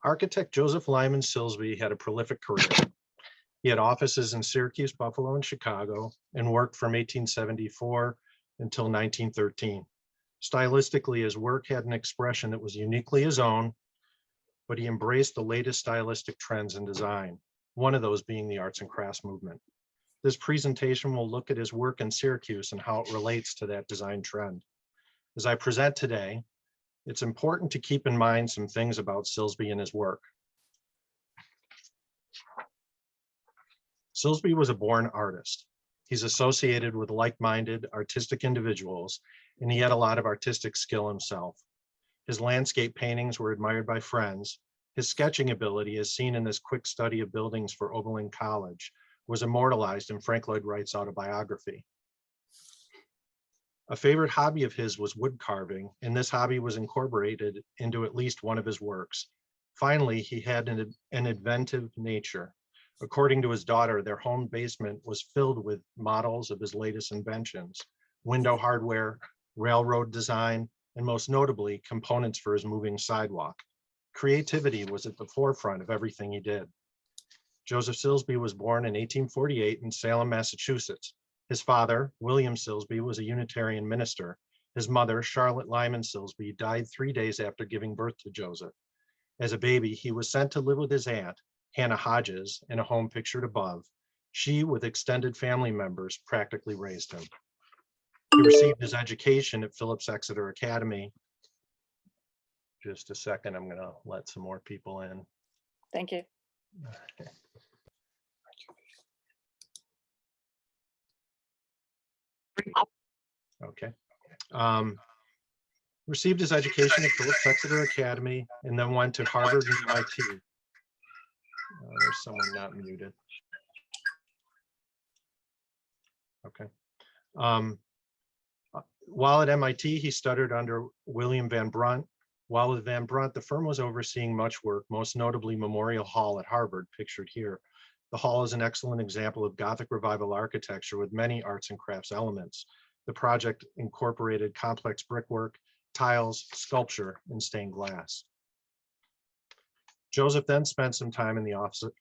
Architect Joseph Lyman Silsbee had a prolific career. He had offices in Syracuse, Buffalo, and Chicago, and worked from 1874 until 1913. Stylistically, his work had an expression that was uniquely his own, but he embraced the latest stylistic trends in design, one of those being the arts and crafts movement. This presentation will look at his work in Syracuse and how it relates to that design trend. As I present today, it's important to keep in mind some things about Silsbee and his work. Silsbee was a born artist. He's associated with like-minded artistic individuals, and he had a lot of artistic skill himself. His landscape paintings were admired by friends. His sketching ability, as seen in this quick study of buildings for Oberlin College, was immortalized in Frank Lloyd Wright's autobiography. A favorite hobby of his was wood carving, and this hobby was incorporated into at least one of his works. Finally, he had an inventive nature. According to his daughter, their home basement was filled with models of his latest inventions, window hardware, railroad design, and most notably, components for his moving sidewalk. Creativity was at the forefront of everything he did. Joseph Silsbee was born in 1848 in Salem, Massachusetts. His father, William Silsbee, was a Unitarian minister. His mother, Charlotte Lyman Silsbee, died 3 days after giving birth to Joseph. As a baby, he was sent to live with his aunt, Hannah Hodges, in a home pictured above. She, with extended family members, practically raised him. He received his education at Phillips Exeter Academy. Just a second, I'm going to let some more people in. Thank you. Okay. Received his education at Phillips Exeter Academy and then went to Harvard and MIT. There's someone not muted. Okay. While at MIT, he studied under William Van Brunt. While with Van Brunt, the firm was overseeing much work, most notably Memorial Hall at Harvard, pictured here. The hall is an excellent example of Gothic Revival architecture with many arts and crafts elements. The project incorporated complex brickwork, tiles, sculpture, and stained glass. Joseph then spent some time in the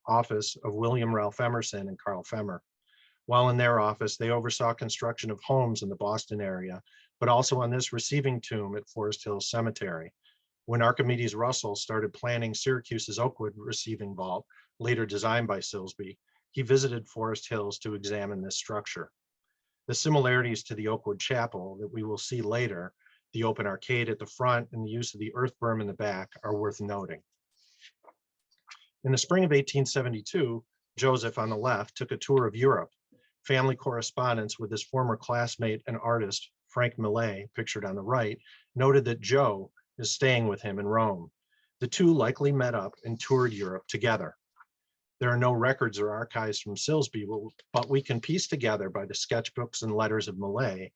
office of William Ralph Emerson and Carl Femmer. While in their office, they oversaw construction of homes in the Boston area, but also on this receiving tomb at Forest Hills Cemetery. When Archimedes Russell started planning Syracuse's Oakwood receiving vault, later designed by Silsbee, he visited Forest Hills to examine this structure. The similarities to the Oakwood Chapel that we will see later, the open arcade at the front and the use of the earth berm in the back, are worth noting. In the spring of 1872, Joseph, on the left, took a tour of Europe. Family correspondence with his former classmate and artist, Frank Millet, pictured on the right, noted that Joe is staying with him in Rome. The two likely met up and toured Europe together. There are no records or archives from Silsbee, but we can piece together by the sketchbooks and letters of Millet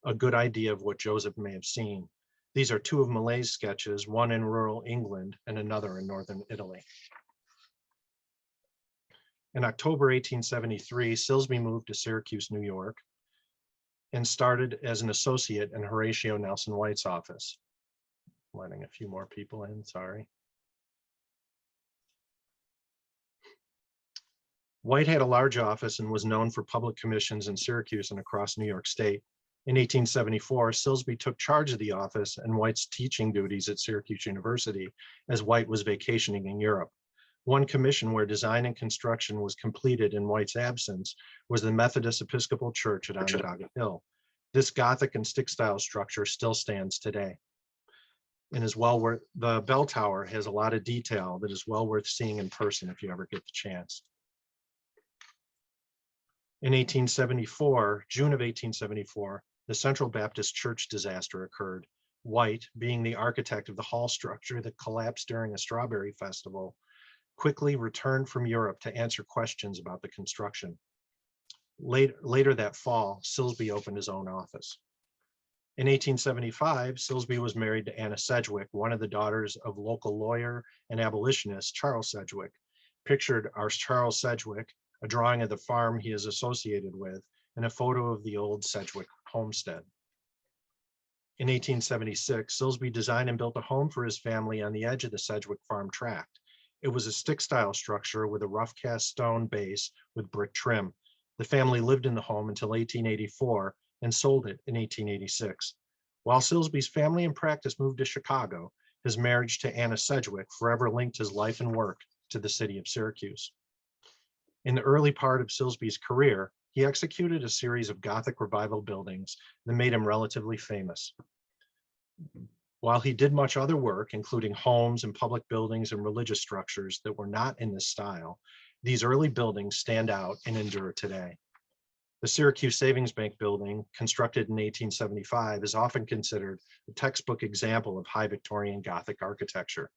a good idea of what Joseph may have seen. These are two of Millet's sketches, one in rural England and another in northern Italy. In October 1873, Silsbee moved to Syracuse, New York, and started as an associate in Horatio Nelson White's office. Letting a few more people in, sorry. White had a large office and was known for public commissions in Syracuse and across New York State. In 1874, Silsbee took charge of the office and White's teaching duties at Syracuse University as White was vacationing in Europe. One commission where design and construction was completed in White's absence was the Methodist Episcopal Church at Onondaga Hill. This Gothic and stick style structure still stands today. And is well worth, the bell tower has a lot of detail that is well worth seeing in person if you ever get the chance. In 1874, June of 1874, the Central Baptist Church disaster occurred. White, being the architect of the hall structure that collapsed during a strawberry festival, quickly returned from Europe to answer questions about the construction. Later that fall, Silsbee opened his own office. In 1875, Silsbee was married to Anna Sedgwick, one of the daughters of local lawyer and abolitionist Charles Sedgwick. Pictured are Charles Sedgwick, a drawing of the farm he is associated with, and a photo of the old Sedgwick homestead. In 1876, Silsbee designed and built a home for his family on the edge of the Sedgwick farm tract. It was a stick-style structure with a rough cast stone base with brick trim. The family lived in the home until 1884 and sold it in 1886. While Silsbee's family and practice moved to Chicago, his marriage to Anna Sedgwick forever linked his life and work to the city of Syracuse. In the early part of Silsbee's career, he executed a series of Gothic revival buildings that made him relatively famous. While he did much other work, including homes and public buildings and religious structures that were not in this style, these early buildings stand out and endure today. The Syracuse Savings Bank building, constructed in 1875, is often considered a textbook example of high Victorian Gothic architecture.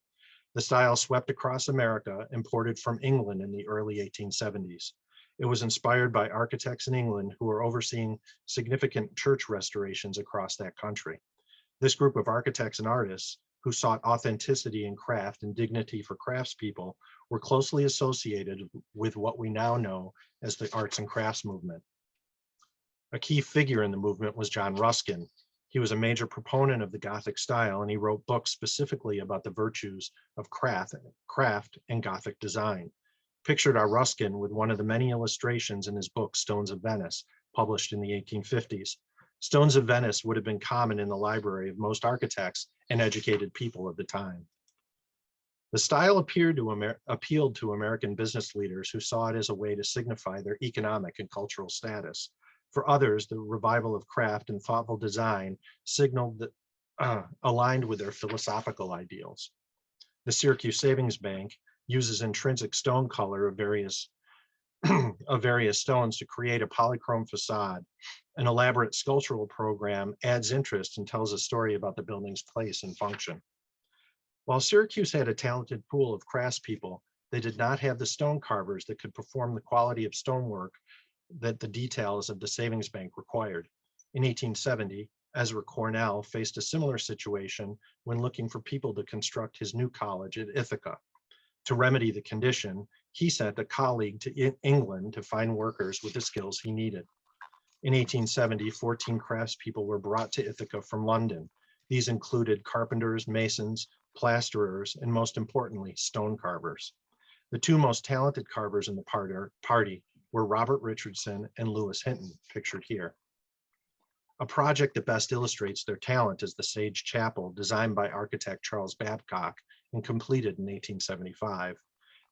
The style swept across America, imported from England in the early 1870s. It was inspired by architects in England who were overseeing significant church restorations across that country. This group of architects and artists, who sought authenticity in craft and dignity for craftspeople, were closely associated with what we now know as the arts and crafts movement. A key figure in the movement was John Ruskin. He was a major proponent of the Gothic style, and he wrote books specifically about the virtues of craft and Gothic design. Pictured are Ruskin with one of the many illustrations in his book, Stones of Venice, published in the 1850s. Stones of Venice would have been common in the library of most architects and educated people of the time. The style appealed to American business leaders who saw it as a way to signify their economic and cultural status. For others, the revival of craft and thoughtful design signaled that aligned with their philosophical ideals. The Syracuse Savings Bank uses intrinsic stone color of various stones to create a polychrome facade. An elaborate sculptural program adds interest and tells a story about the building's place and function. While Syracuse had a talented pool of craftspeople, they did not have the stone carvers that could perform the quality of stonework that the details of the savings bank required. In 1870, Ezra Cornell faced a similar situation when looking for people to construct his new college at Ithaca. To remedy the condition, he sent a colleague to England to find workers with the skills he needed. In 1870, 14 craftspeople were brought to Ithaca from London. These included carpenters, masons, plasterers, and most importantly, stone carvers. The two most talented carvers in the party were Robert Richardson and Lewis Hinton, pictured here. A project that best illustrates their talent is the Sage Chapel, designed by architect Charles Babcock and completed in 1875.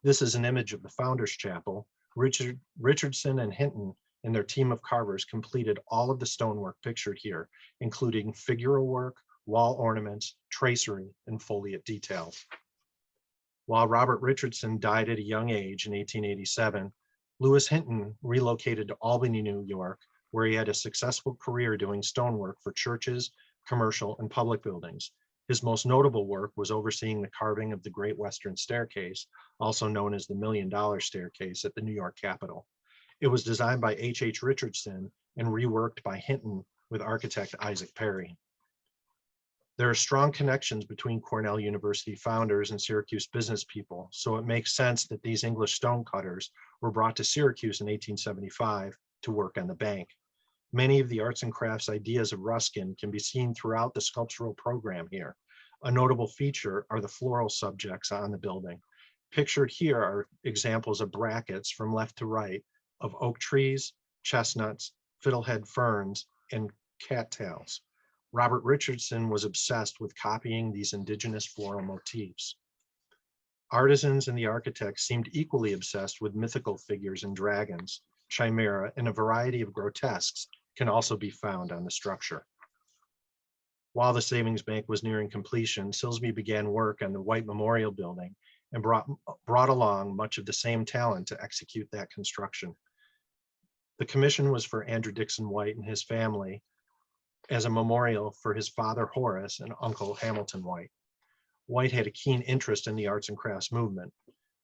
This is an image of the Founders Chapel. Richardson and Hinton and their team of carvers completed all of the stonework pictured here, including figural work, wall ornaments, tracery, and foliate details. While Robert Richardson died at a young age in 1887, Lewis Hinton relocated to Albany, New York, where he had a successful career doing stonework for churches, commercial, and public buildings. His most notable work was overseeing the carving of the Great Western Staircase, also known as the $1 Million Staircase at the New York Capitol. It was designed by H. Richardson and reworked by Hinton with architect Isaac Perry. There are strong connections between Cornell University founders and Syracuse business people, so it makes sense that these English stonecutters were brought to Syracuse in 1875 to work on the bank. Many of the arts and crafts ideas of Ruskin can be seen throughout the sculptural program here. A notable feature are the floral subjects on the building. Pictured here are examples of brackets from left to right of oak trees, chestnuts, fiddlehead ferns, and cattails. Robert Richardson was obsessed with copying these indigenous floral motifs. Artisans and the architects seemed equally obsessed with mythical figures and dragons. Chimera, and a variety of grotesques can also be found on the structure. While the savings bank was nearing completion, Silsbee began work on the White Memorial Building and brought along much of the same talent to execute that construction. The commission was for Andrew Dixon White and his family as a memorial for his father Horace and uncle Hamilton White. White had a keen interest in the arts and crafts movement.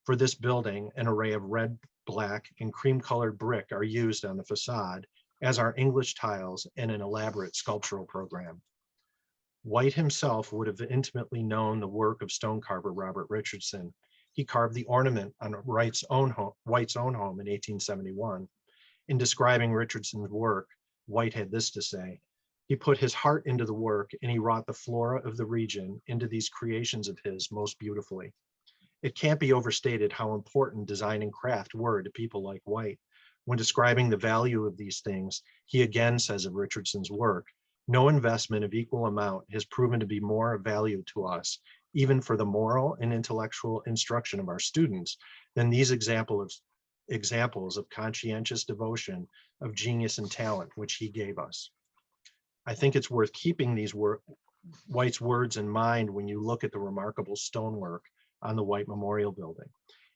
For this building, an array of red, black, and cream-colored brick are used on the facade, as are English tiles and an elaborate sculptural program. White himself would have intimately known the work of stone carver Robert Richardson. He carved the ornament on White's own home in 1871. In describing Richardson's work, White had this to say: "He put his heart into the work, and he wrought the flora of the region into these creations of his most beautifully. It can't be overstated how important design and craft were to people like White. When describing the value of these things, he again says of Richardson's work, no investment of equal amount has proven to be more of value to us, even for the moral and intellectual instruction of our students, than these examples of conscientious devotion, of genius and talent, which he gave us. I think it's worth keeping these White's words in mind when you look at the remarkable stonework on the White Memorial Building.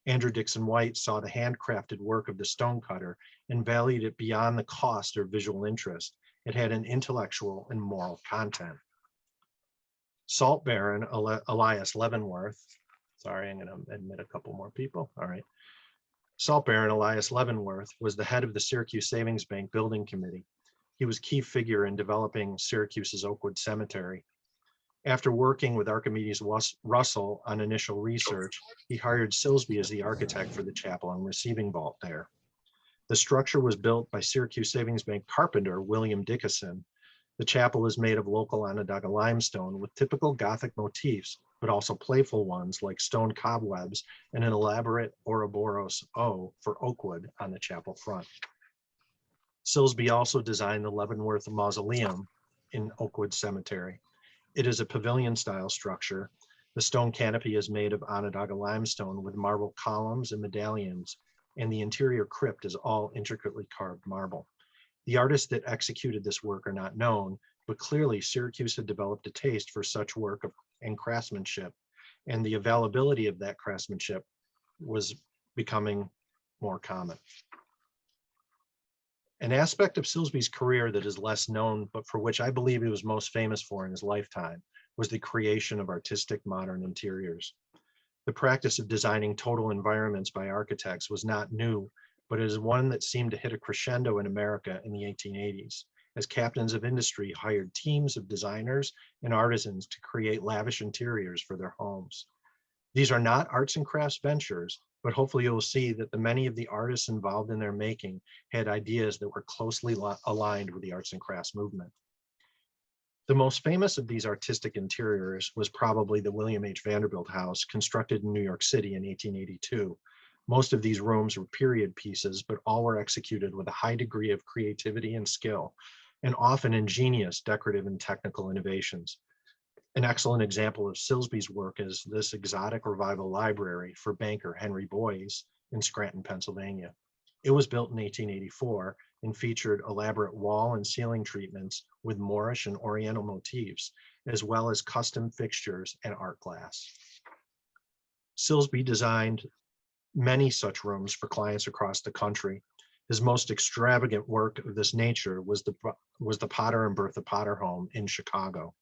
Andrew Dixon White saw the handcrafted work of the stonecutter and valued it beyond the cost or visual interest. It had an intellectual and moral content. Salt Baron Elias Leavenworth, sorry, I'm going to admit a couple more people. All right. Salt Baron Elias Leavenworth was the head of the Syracuse Savings Bank Building Committee. He was a key figure in developing Syracuse's Oakwood Cemetery. After working with Archimedes Russell on initial research, he hired Silsbee as the architect for the chapel and receiving vault there. The structure was built by Syracuse Savings Bank carpenter William Dickinson. The chapel is made of local Onondaga limestone with typical Gothic motifs, but also playful ones like stone cobwebs and an elaborate Ouroboros O for Oakwood on the chapel front. Silsbee also designed the Leavenworth Mausoleum in Oakwood Cemetery. It is a pavilion-style structure. The stone canopy is made of Onondaga limestone with marble columns and medallions, and the interior crypt is all intricately carved marble. The artists that executed this work are not known, but clearly Syracuse had developed a taste for such work and craftsmanship, and the availability of that craftsmanship was becoming more common. An aspect of Silsbee's career that is less known, but for which I believe he was most famous for in his lifetime, was the creation of artistic modern interiors. The practice of designing total environments by architects was not new, but it is one that seemed to hit a crescendo in America in the 1880s, as captains of industry hired teams of designers and artisans to create lavish interiors for their homes. These are not arts and crafts ventures, but hopefully you'll see that the many of the artists involved in their making had ideas that were closely aligned with the arts and crafts movement. The most famous of these artistic interiors was probably the William H. Vanderbilt House, constructed in New York City in 1882. Most of these rooms were period pieces, but all were executed with a high degree of creativity and skill, and often ingenious decorative and technical innovations. An excellent example of Silsbee's work is this exotic revival library for banker Henry Boyes in Scranton, Pennsylvania. It was built in 1884 and featured elaborate wall and ceiling treatments with Moorish and Oriental motifs, as well as custom fixtures and art glass. Silsbee designed many such rooms for clients across the country. His most extravagant work of this nature was the Potter and Bertha Potter home in Chicago.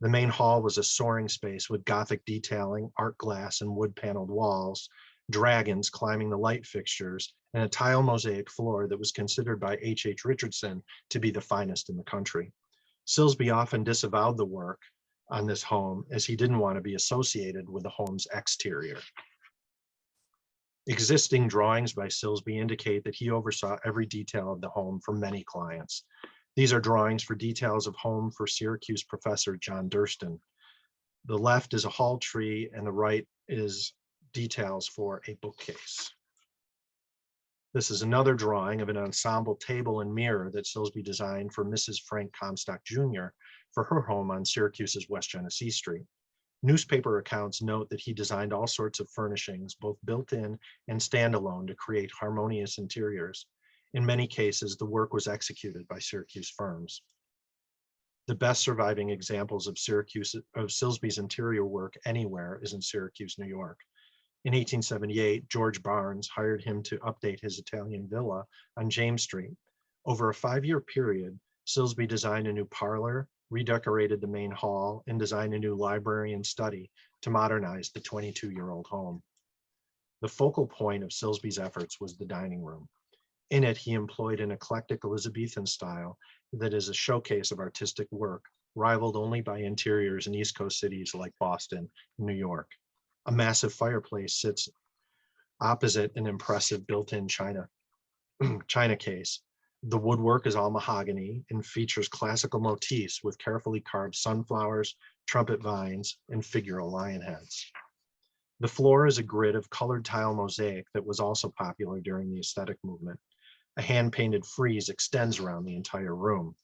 The main hall was a soaring space with Gothic detailing, art glass, and wood-paneled walls, dragons climbing the light fixtures, and a tile mosaic floor that was considered by H.H. Richardson to be the finest in the country. Silsbee often disavowed the work on this home as he didn't want to be associated with the home's exterior. Existing drawings by Silsbee indicate that he oversaw every detail of the home for many clients. These are drawings for details of home for Syracuse professor John Durston. The left is a hall tree and the right is details for a bookcase. This is another drawing of an ensemble table and mirror that Silsbee designed for Mrs. Frank Comstock Jr. for her home on Syracuse's West Genesee Street. Newspaper accounts note that he designed all sorts of furnishings, both built-in and standalone, to create harmonious interiors. In many cases, the work was executed by Syracuse firms. The best surviving examples of Silsbee's interior work anywhere is in Syracuse, New York. In 1878, George Barnes hired him to update his Italian villa on James Street. Over a 5-year period, Silsbee designed a new parlor, redecorated the main hall, and designed a new library and study to modernize the 22-year-old home. The focal point of Silsbee's efforts was the dining room. In it, he employed an eclectic Elizabethan style that is a showcase of artistic work, rivaled only by interiors in East Coast cities like Boston and New York. A massive fireplace sits opposite an impressive built-in china case. The woodwork is all mahogany and features classical motifs with carefully carved sunflowers, trumpet vines, and figural lion heads. The floor is a grid of colored tile mosaic that was also popular during the aesthetic movement. A hand-painted frieze extends around the entire room.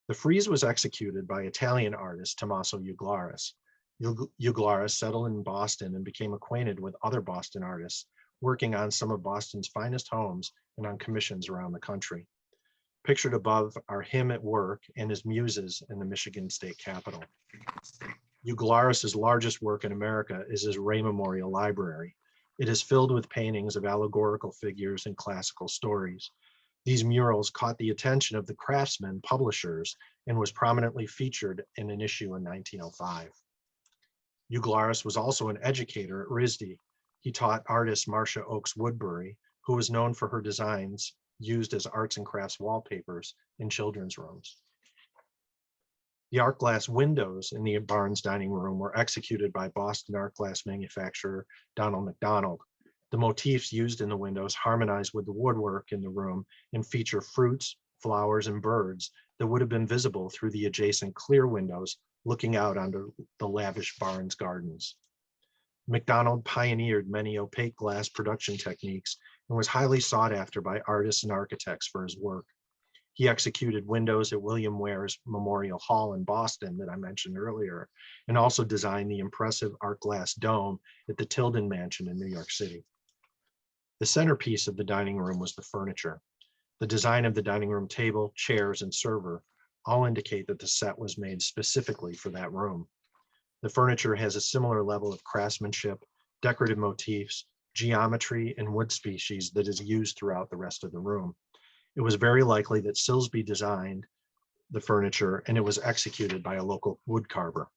The frieze was executed by Italian artist Tommaso Uglaris. Uglaris settled in Boston and became acquainted with other Boston artists, working on some of Boston's finest homes and on commissions around the country. Pictured above are him at work and his muses in the Michigan State Capitol. Uglaris's largest work in America is his Ray Memorial Library. It is filled with paintings of allegorical figures and classical stories. These murals caught the attention of the Craftsman publishers and was prominently featured in an issue in 1905. Uglaris was also an educator at RISD. He taught artist Marcia Oakes Woodbury, who was known for her designs used as arts and crafts wallpapers in children's rooms. The art glass windows in the Barnes dining room were executed by Boston art glass manufacturer Donald McDonald. The motifs used in the windows harmonize with the woodwork in the room and feature fruits, flowers, and birds that would have been visible through the adjacent clear windows looking out onto the lavish Barnes gardens. McDonald pioneered many opaque glass production techniques and was highly sought after by artists and architects for his work. He executed windows at William Ware's Memorial Hall in Boston that I mentioned earlier, and also designed the impressive art glass dome at the Tilden Mansion in New York City. The centerpiece of the dining room was the furniture. The design of the dining room table, chairs, and server all indicate that the set was made specifically for that room. The furniture has a similar level of craftsmanship, decorative motifs, geometry, and wood species that is used throughout the rest of the room. It was very likely that Silsbee designed the furniture and it was executed by a local wood carver.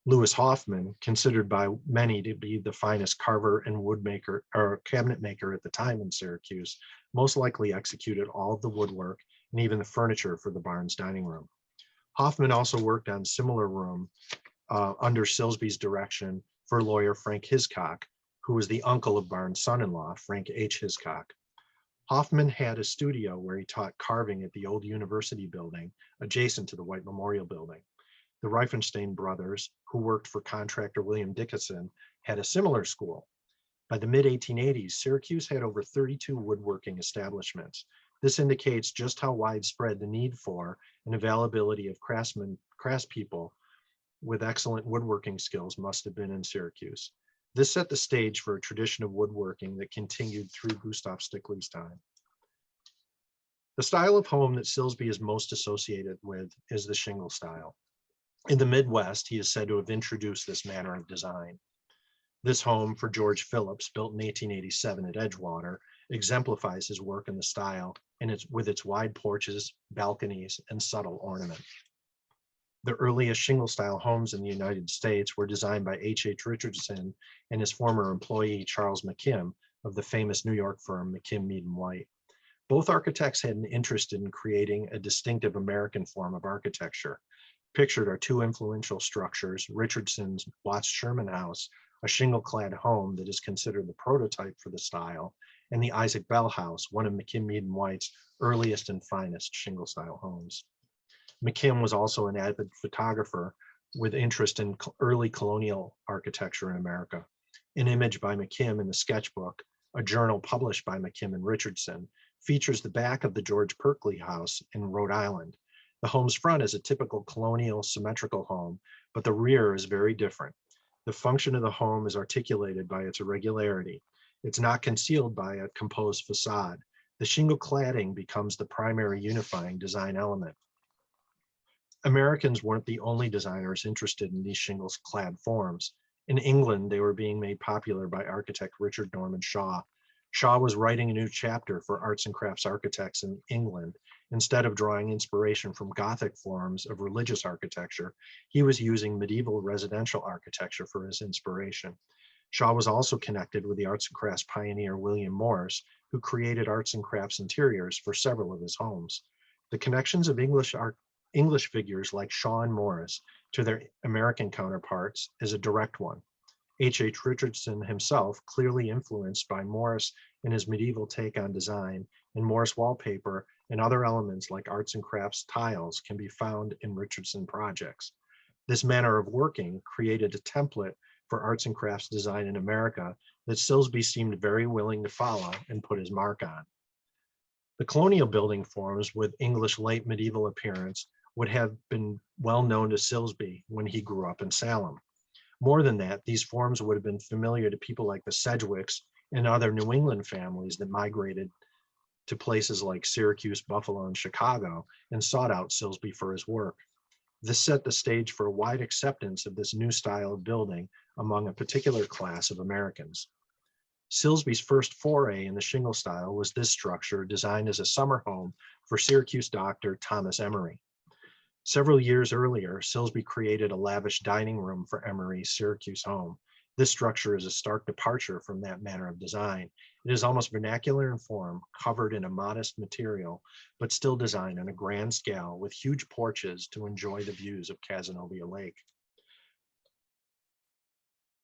Louis Hoffman, considered by many to be the finest carver and woodmaker or cabinet maker at the time in Syracuse, most likely executed all of the woodwork and even the furniture for the Barnes dining room. Hoffman also worked on similar room under Silsbee's direction for lawyer Frank Hiscock, who was the uncle of Barnes' son-in-law, Frank H. Hiscock. Hoffman had a studio where he taught carving at the old university building adjacent to the White Memorial Building. The Reifenstein brothers, who worked for contractor William Dickinson, had a similar school. By the mid-1880s, Syracuse had over 32 woodworking establishments. This indicates just how widespread the need for and availability of craftspeople with excellent woodworking skills must have been in Syracuse. This set the stage for a tradition of woodworking that continued through Gustav Stickley's time. The style of home that Silsbee is most associated with is the shingle style. In the Midwest, he is said to have introduced this manner of design. This home for George Phillips, built in 1887 at Edgewater, exemplifies his work in the style and with its wide porches, balconies, and subtle ornament. The earliest shingle-style homes in the United States were designed by H.H. Richardson and his former employee, Charles McKim, of the famous New York firm McKim, Mead & White. Both architects had an interest in creating a distinctive American form of architecture. Pictured are two influential structures, Richardson's Watts Sherman House, a shingle-clad home that is considered the prototype for the style, and the Isaac Bell House, one of McKim, Mead & White's earliest and finest shingle-style homes. McKim was also an avid photographer with interest in early colonial architecture in America. An image by McKim in the sketchbook, a journal published by McKim and Richardson, features the back of the George Perkley House in Rhode Island. The home's front is a typical colonial symmetrical home, but the rear is very different. The function of the home is articulated by its irregularity. It's not concealed by a composed facade. The shingle cladding becomes the primary unifying design element. Americans weren't the only designers interested in these shingles clad forms. In England, they were being made popular by architect Richard Norman Shaw. Shaw was writing a new chapter for arts and crafts architects in England. Instead of drawing inspiration from Gothic forms of religious architecture, he was using medieval residential architecture for his inspiration. Shaw was also connected with the arts and crafts pioneer William Morris, who created arts and crafts interiors for several of his homes. The connections of English figures like Shaw and Morris to their American counterparts is a direct one. H.H. Richardson himself, clearly influenced by Morris in his medieval take on design, and Morris wallpaper and other elements like arts and crafts tiles can be found in Richardson projects. This manner of working created a template for arts and crafts design in America that Silsbee seemed very willing to follow and put his mark on. The colonial building forms with English late medieval appearance would have been well known to Silsbee when he grew up in Salem. More than that, these forms would have been familiar to people like the Sedgwicks and other New England families that migrated to places like Syracuse, Buffalo, and Chicago and sought out Silsbee for his work. This set the stage for a wide acceptance of this new style of building among a particular class of Americans. Silsbee's first foray in the shingle style was this structure designed as a summer home for Syracuse doctor Thomas Emery. Several years earlier, Silsbee created a lavish dining room for Emery's Syracuse home. This structure is a stark departure from that manner of design. It is almost vernacular in form, covered in a modest material, but still designed on a grand scale with huge porches to enjoy the views of Cazenovia Lake.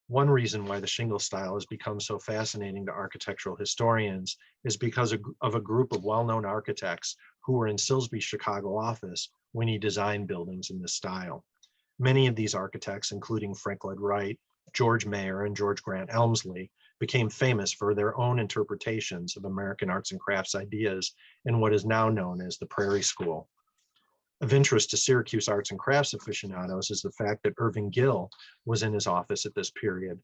One reason why the shingle style has become so fascinating to architectural historians is because of a group of well-known architects who were in Silsbee's Chicago office when he designed buildings in this style. Many of these architects, including Frank Lloyd Wright, George Mayer, and George Grant Elmsley, became famous for their own interpretations of American arts and crafts ideas in what is now known as the Prairie School. Of interest to Syracuse arts and crafts aficionados is the fact that Irving Gill was in his office at this period.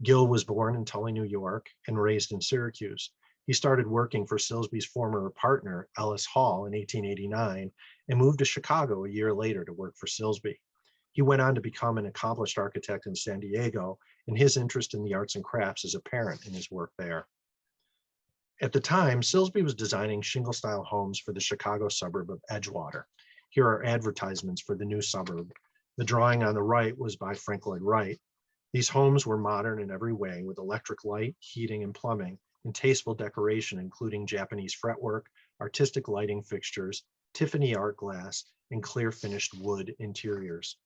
Gill was born in Tully, New York, and raised in Syracuse. He started working for Silsbee's former partner, Ellis Hall, in 1889, and moved to Chicago a year later to work for Silsbee. He went on to become an accomplished architect in San Diego, and his interest in the arts and crafts is apparent in his work there. At the time, Silsbee was designing shingle-style homes for the Chicago suburb of Edgewater. Here are advertisements for the new suburb. The drawing on the right was by Frank Lloyd Wright. These homes were modern in every way, with electric light, heating, and plumbing, and tasteful decoration, including Japanese fretwork, artistic lighting fixtures, Tiffany art glass, and clear finished wood interiors.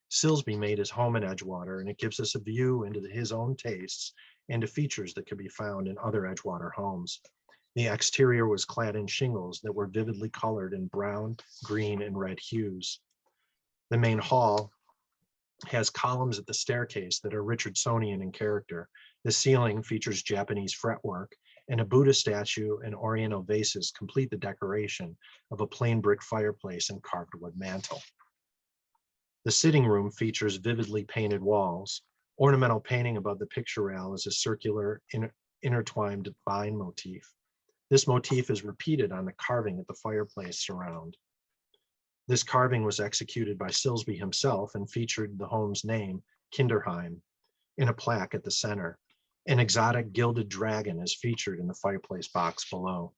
Silsbee made his home in Edgewater, and it gives us a view into his own tastes and to features that could be found in other Edgewater homes. The exterior was clad in shingles that were vividly colored in brown, green, and red hues. The main hall has columns at the staircase that are Richardsonian in character. The ceiling features Japanese fretwork, and a Buddha statue and Oriental vases complete the decoration of a plain brick fireplace and carved wood mantel. The sitting room features vividly painted walls. Ornamental painting above the picture rail is a circular intertwined vine motif. This motif is repeated on the carving at the fireplace surround. This carving was executed by Silsbee himself and featured the home's name, Kinderheim, in a plaque at the center. An exotic gilded dragon is featured in the fireplace box below.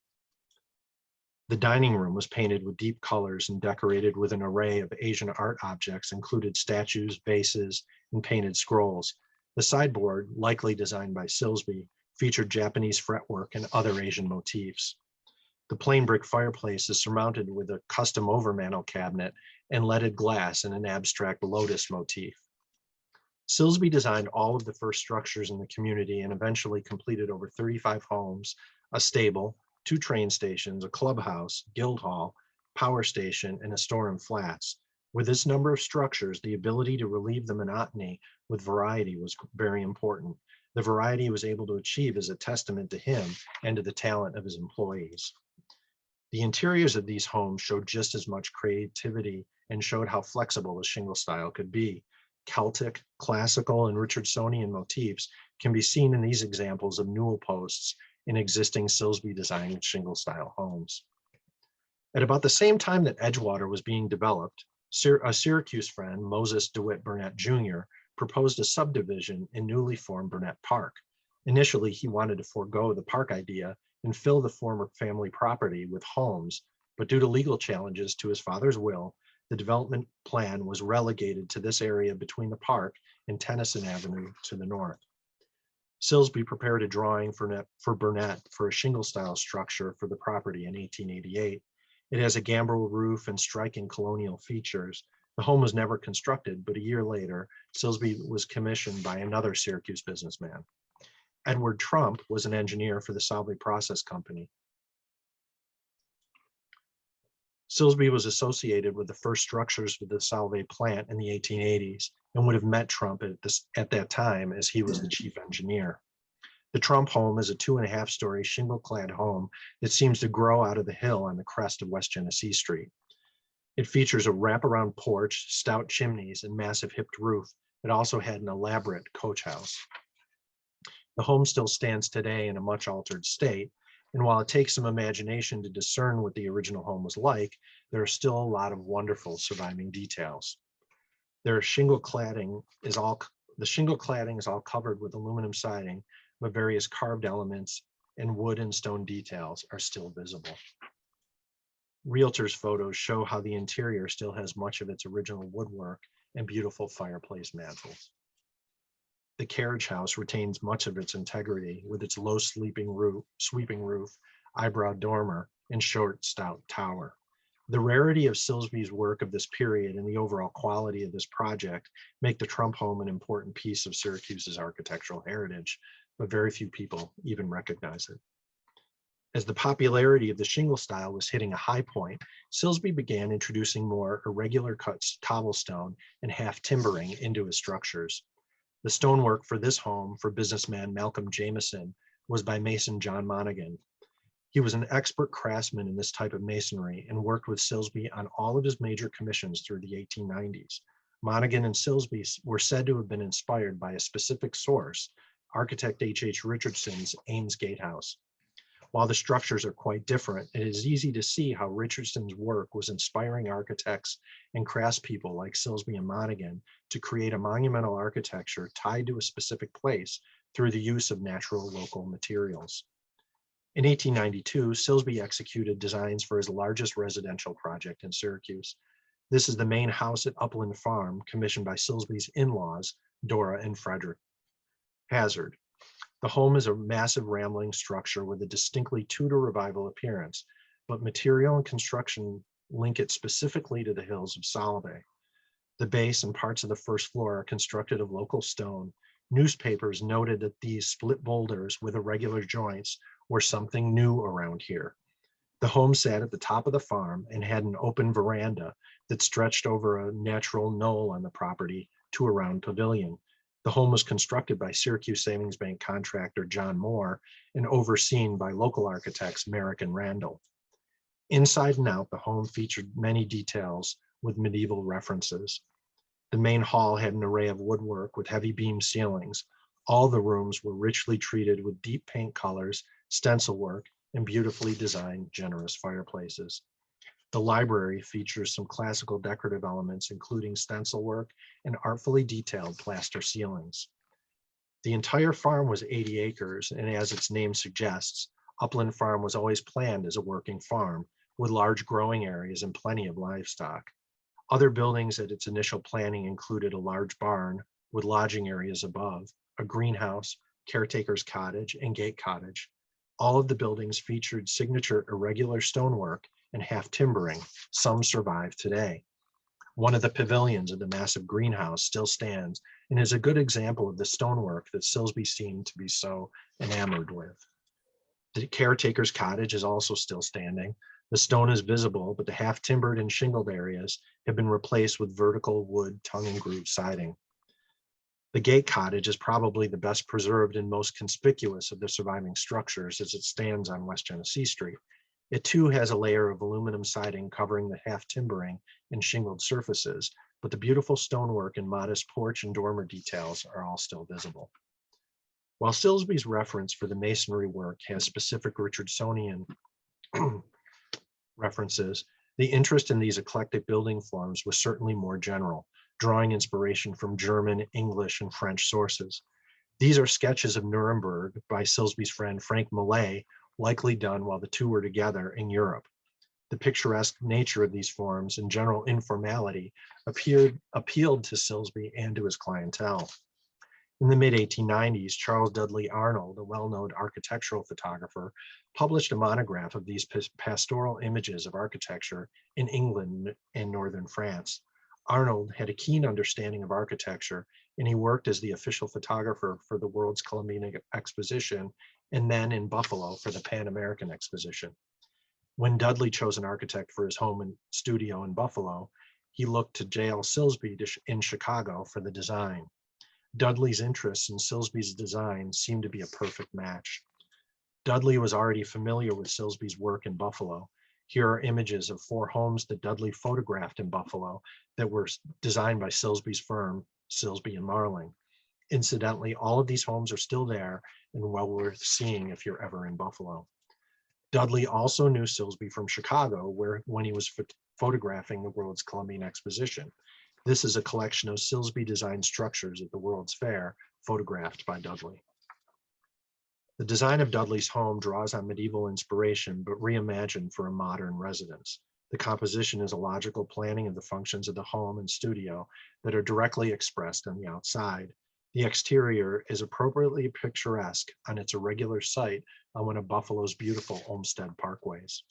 The dining room was painted with deep colors and decorated with an array of Asian art objects, included statues, vases, and painted scrolls. The sideboard, likely designed by Silsbee, featured Japanese fretwork and other Asian motifs. The plain brick fireplace is surmounted with a custom overmantel cabinet and leaded glass and an abstract lotus motif. Silsbee designed all of the first structures in the community and eventually completed over 35 homes, a stable, 2 train stations, a clubhouse, guild hall, power station, and a store and flats. With this number of structures, the ability to relieve the monotony with variety was very important. The variety he was able to achieve is a testament to him and to the talent of his employees. The interiors of these homes showed just as much creativity and showed how flexible the shingle style could be. Celtic, classical, and Richardsonian motifs can be seen in these examples of newel posts in existing Silsbee designed shingle style homes. At about the same time that Edgewater was being developed, a Syracuse friend, Moses DeWitt Burnett Jr., proposed a subdivision in newly formed Burnett Park. Initially, he wanted to forego the park idea and fill the former family property with homes, but due to legal challenges to his father's will, the development plan was relegated to this area between the park and Tennyson Avenue to the north. Silsbee prepared a drawing for Burnett for a shingle-style structure for the property in 1888. It has a gambrel roof and striking colonial features. The home was never constructed, but a year later, Silsbee was commissioned by another Syracuse businessman. Edward Trump was an engineer for the Silsbee Process Company. Silsbee was associated with the first structures for the Solvay plant in the 1880s and would have met Trump at that time as he was the chief engineer. The Trump home is a 2.5-story shingle-clad home that seems to grow out of the hill on the crest of West Genesee Street. It features a wraparound porch, stout chimneys, and massive hipped roof. It also had an elaborate coach house. The home still stands today in a much altered state, and while it takes some imagination to discern what the original home was like, there are still a lot of wonderful surviving details. The shingle cladding is all covered with aluminum siding, but various carved elements and wood and stone details are still visible. Realtors' photos show how the interior still has much of its original woodwork and beautiful fireplace mantels. The carriage house retains much of its integrity with its low sweeping roof, eyebrow dormer, and short, stout tower. The rarity of Silsbee's work of this period and the overall quality of this project make the Trump home an important piece of Syracuse's architectural heritage, but very few people even recognize it. As the popularity of the shingle style was hitting a high point, Silsbee began introducing more irregular cut cobblestone and half timbering into his structures. The stonework for this home for businessman Malcolm Jameson was by mason John Monaghan. He was an expert craftsman in this type of masonry and worked with Silsbee on all of his major commissions through the 1890s. Monaghan and Silsbee were said to have been inspired by a specific source, architect H. Richardson's Ames Gatehouse. While the structures are quite different, it is easy to see how Richardson's work was inspiring architects and craftspeople like Silsbee and Monaghan to create a monumental architecture tied to a specific place through the use of natural local materials. In 1892, Silsbee executed designs for his largest residential project in Syracuse. This is the main house at Upland Farm, commissioned by Silsbee's in-laws, Dora and Frederick Hazard. The home is a massive rambling structure with a distinctly Tudor Revival appearance, but material and construction link it specifically to the hills of Solvay. The base and parts of the first floor are constructed of local stone. Newspapers noted that these split boulders with irregular joints were something new around here. The home sat at the top of the farm and had an open veranda that stretched over a natural knoll on the property to a round pavilion. The home was constructed by Syracuse Savings Bank contractor John Moore and overseen by local architects Merrick and Randall. Inside and out, the home featured many details with medieval references. The main hall had an array of woodwork with heavy beam ceilings. All the rooms were richly treated with deep paint colors, stencil work, and beautifully designed, generous fireplaces. The library features some classical decorative elements, including stencil work and artfully detailed plaster ceilings. The entire farm was 80 acres, and as its name suggests, Upland Farm was always planned as a working farm, with large growing areas and plenty of livestock. Other buildings at its initial planning included a large barn with lodging areas above, a greenhouse, caretaker's cottage, and gate cottage. All of the buildings featured signature irregular stonework and half timbering. Some survive today. One of the pavilions of the massive greenhouse still stands and is a good example of the stonework that Silsbee seemed to be so enamored with. The caretaker's cottage is also still standing. The stone is visible, but the half timbered and shingled areas have been replaced with vertical wood tongue and groove siding. The gate cottage is probably the best preserved and most conspicuous of the surviving structures as it stands on West Genesee Street. It too has a layer of aluminum siding covering the half timbering and shingled surfaces, but the beautiful stonework and modest porch and dormer details are all still visible. While Silsbee's reference for the masonry work has specific Richardsonian references, the interest in these eclectic building forms was certainly more general, drawing inspiration from German, English, and French sources. These are sketches of Nuremberg by Silsbee's friend Frank Millet, likely done while the two were together in Europe. The picturesque nature of these forms and general informality appealed to Silsbee and to his clientele. In the mid-1890s, Charles Dudley Arnold, a well-known architectural photographer, published a monograph of these pastoral images of architecture in England and northern France. Arnold had a keen understanding of architecture, and he worked as the official photographer for the World's Columbian Exposition and then in Buffalo for the Pan American Exposition. When Dudley chose an architect for his home and studio in Buffalo, he looked to J.L. Silsbee in Chicago for the design. Dudley's interests and Silsbee's design seemed to be a perfect match. Dudley was already familiar with Silsbee's work in Buffalo. Here are images of 4 homes that Dudley photographed in Buffalo that were designed by Silsbee's firm, Silsbee and Marling. Incidentally, all of these homes are still there and well worth seeing if you're ever in Buffalo. Dudley also knew Silsbee from Chicago, when he was photographing the World's Columbian Exposition. This is a collection of Silsbee designed structures at the World's Fair, photographed by Dudley. The design of Dudley's home draws on medieval inspiration, but reimagined for a modern residence. The composition is a logical planning of the functions of the home and studio that are directly expressed on the outside. The exterior is appropriately picturesque on its irregular site on one of Buffalo's beautiful Olmsted parkways.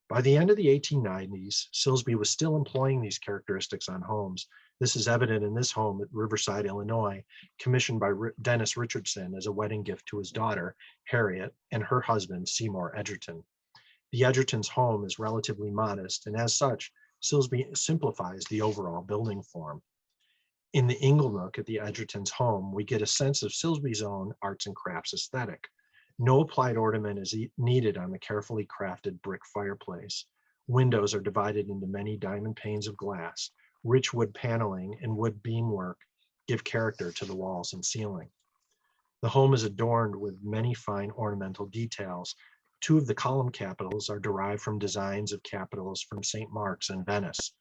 By the end of the 1890s, Silsbee was still employing these characteristics on homes. This is evident in this home at Riverside, Illinois, commissioned by Dennis Richardson as a wedding gift to his daughter, Harriet, and her husband, Seymour Edgerton. The Edgertons' home is relatively modest, and as such, Silsbee simplifies the overall building form. In the Inglenook at the Edgertons' home, we get a sense of Silsbee's own arts and crafts aesthetic. No applied ornament is needed on the carefully crafted brick fireplace. Windows are divided into many diamond panes of glass. Rich wood paneling and wood beamwork give character to the walls and ceiling. The home is adorned with many fine ornamental details. 2 of the column capitals are derived from designs of capitals from St. Mark's in Venice.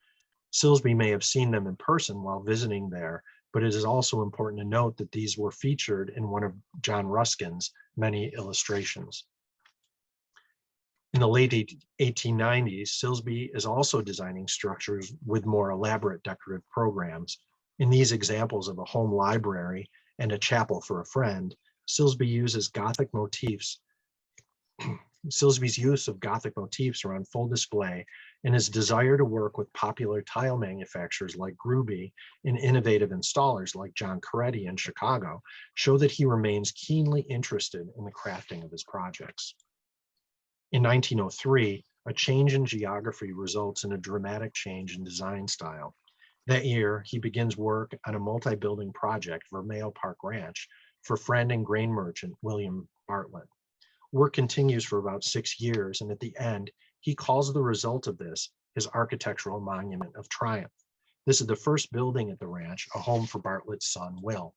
Silsbee may have seen them in person while visiting there, but it is also important to note that these were featured in one of John Ruskin's many illustrations. In the late 1890s, Silsbee is also designing structures with more elaborate decorative programs. In these examples of a home library and a chapel for a friend, Silsbee uses Gothic motifs. Silsbee's use of Gothic motifs are on full display, and his desire to work with popular tile manufacturers like Gruby and innovative installers like John Coretti in Chicago show that he remains keenly interested in the crafting of his projects. In 1903, a change in geography results in a dramatic change in design style. That year, he begins work on a multi-building project, Vermeil Park Ranch, for friend and grain merchant William Bartlett. Work continues for about 6 years, and at the end, he calls the result of this his architectural monument of triumph. This is the first building at the ranch, a home for Bartlett's son, Will.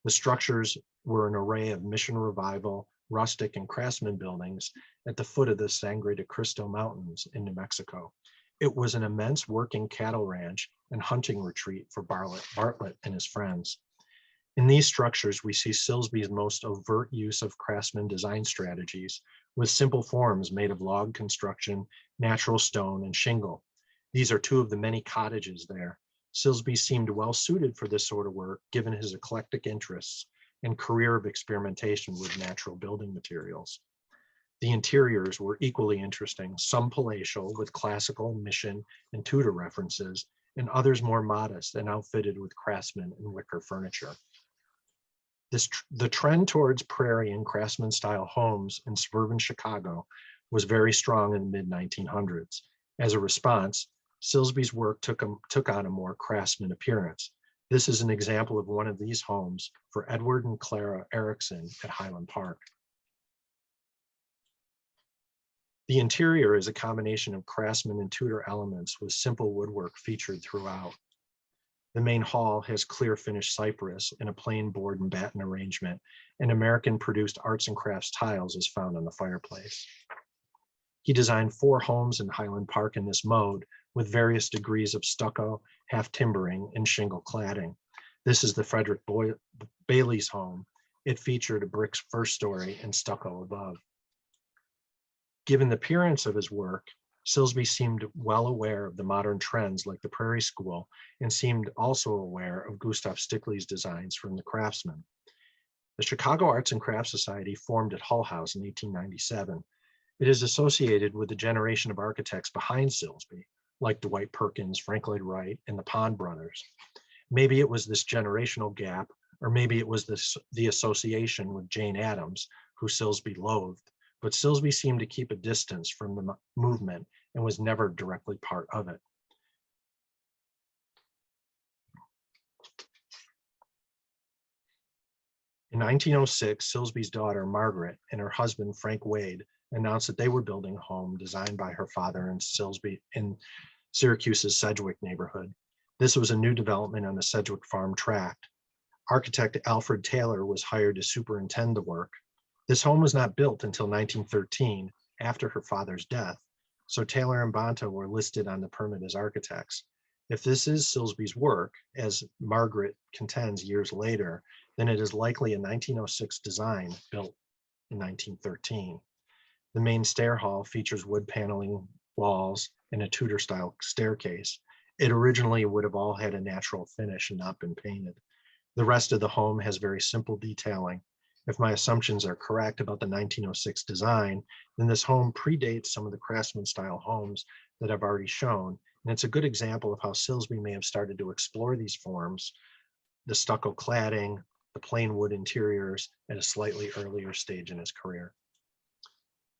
The structures were an array of Mission Revival, rustic, and craftsman buildings at the foot of the Sangre de Cristo Mountains in New Mexico. It was an immense working cattle ranch and hunting retreat for Bartlett and his friends. In these structures, we see Silsbee's most overt use of craftsman design strategies with simple forms made of log construction, natural stone, and shingle. These are 2 of the many cottages there. Silsbee seemed well suited for this sort of work, given his eclectic interests and career of experimentation with natural building materials. The interiors were equally interesting, some palatial with classical, Mission, and Tudor references, and others more modest and outfitted with craftsman and wicker furniture. The trend towards prairie and craftsman-style homes in suburban Chicago was very strong in the mid-1900s. As a response, Silsbee's work took on a more craftsman appearance. This is an example of one of these homes for Edward and Clara Erickson at Highland Park. The interior is a combination of craftsman and Tudor elements with simple woodwork featured throughout. The main hall has clear finished cypress and a plain board and batten arrangement, and American-produced arts and crafts tiles is found on the fireplace. He designed 4 homes in Highland Park in this mode, with various degrees of stucco, half timbering, and shingle cladding. This is the Frederick Bailey's home. It featured a brick first story and stucco above. Given the appearance of his work, Silsbee seemed well aware of the modern trends like the Prairie School, and seemed also aware of Gustav Stickley's designs from the Craftsman. The Chicago Arts and Crafts Society formed at Hull House in 1897. It is associated with the generation of architects behind Silsbee, like Dwight Perkins, Frank Lloyd Wright, and the Pond brothers. Maybe it was this generational gap, or maybe it was the association with Jane Addams, who Silsbee loathed, but Silsbee seemed to keep a distance from the movement and was never directly part of it. In 1906, Silsbee's daughter, Margaret, and her husband, Frank Wade, announced that they were building a home designed by her father in Syracuse's Sedgwick neighborhood. This was a new development on the Sedgwick Farm tract. Architect Alfred Taylor was hired to superintend the work. This home was not built until 1913, after her father's death, so Taylor and Bonta were listed on the permit as architects. If this is Silsbee's work, as Margaret contends years later, then it is likely a 1906 design built in 1913. The main stair hall features wood paneling walls and a Tudor-style staircase. It originally would have all had a natural finish and not been painted. The rest of the home has very simple detailing. If my assumptions are correct about the 1906 design, then this home predates some of the craftsman-style homes that I've already shown, and it's a good example of how Silsbee may have started to explore these forms, the stucco cladding, the plain wood interiors, at a slightly earlier stage in his career.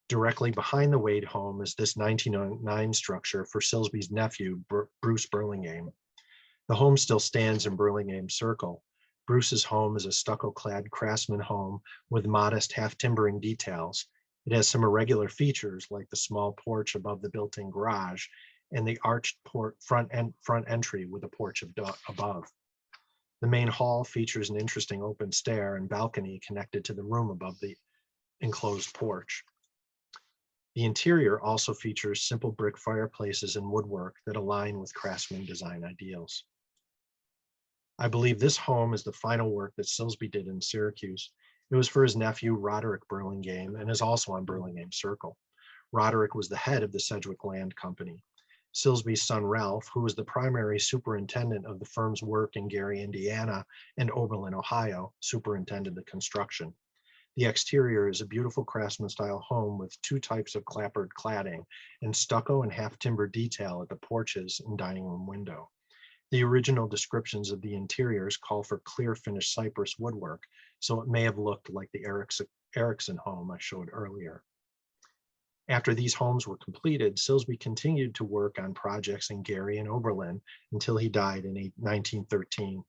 Directly behind the Wade home is this 1909 structure for Silsbee's nephew, Bruce Burlingame. The home still stands in Burlingame Circle. Bruce's home is a stucco-clad craftsman home with modest half-timbering details. It has some irregular features like the small porch above the built-in garage and the arched front entry with a porch above. The main hall features an interesting open stair and balcony connected to the room above the enclosed porch. The interior also features simple brick fireplaces and woodwork that align with craftsman design ideals. I believe this home is the final work that Silsbee did in Syracuse. It was for his nephew, Roderick Burlingame, and is also on Burlingame Circle. Roderick was the head of the Sedgwick Land Company. Silsbee's son, Ralph, who was the primary superintendent of the firm's work in Gary, Indiana, and Oberlin, Ohio, superintended the construction. The exterior is a beautiful craftsman-style home with two types of clapboard cladding and stucco and half-timber detail at the porches and dining room window. The original descriptions of the interiors call for clear finished cypress woodwork, so it may have looked like the Erickson home I showed earlier. After these homes were completed, Silsbee continued to work on projects in Gary and Oberlin until he died in 1913.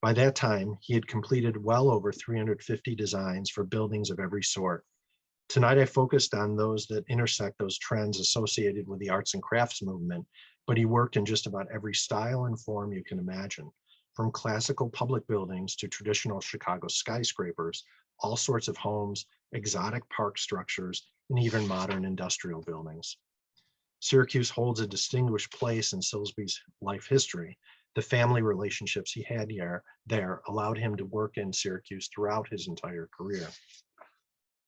By that time, he had completed well over 350 designs for buildings of every sort. Tonight, I focused on those that intersect those trends associated with the arts and crafts movement, but he worked in just about every style and form you can imagine, from classical public buildings to traditional Chicago skyscrapers, all sorts of homes, exotic park structures, and even modern industrial buildings. Syracuse holds a distinguished place in Silsbee's life history. The family relationships he had there allowed him to work in Syracuse throughout his entire career.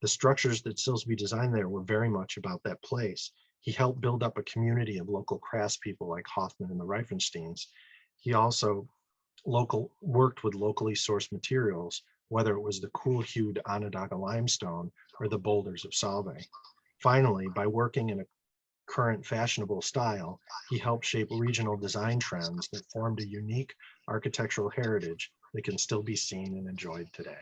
The structures that Silsbee designed there were very much about that place. He helped build up a community of local craftspeople like Hoffman and the Reifensteins. He also worked with locally sourced materials, whether it was the cool-hued Onondaga limestone or the boulders of Solvay. Finally, by working in a current fashionable style, he helped shape regional design trends that formed a unique architectural heritage that can still be seen and enjoyed today.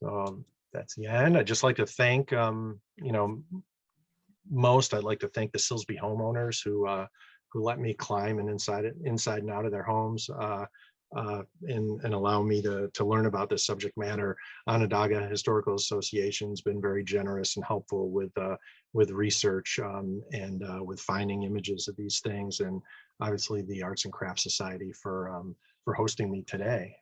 So that's the end. I'd just like to thank, I'd like to thank the Silsbee homeowners who let me climb and inside and out of their homes and allow me to learn about this subject matter. Onondaga Historical Association has been very generous and helpful with research and with finding images of these things, and obviously the Arts and Crafts Society for hosting me today.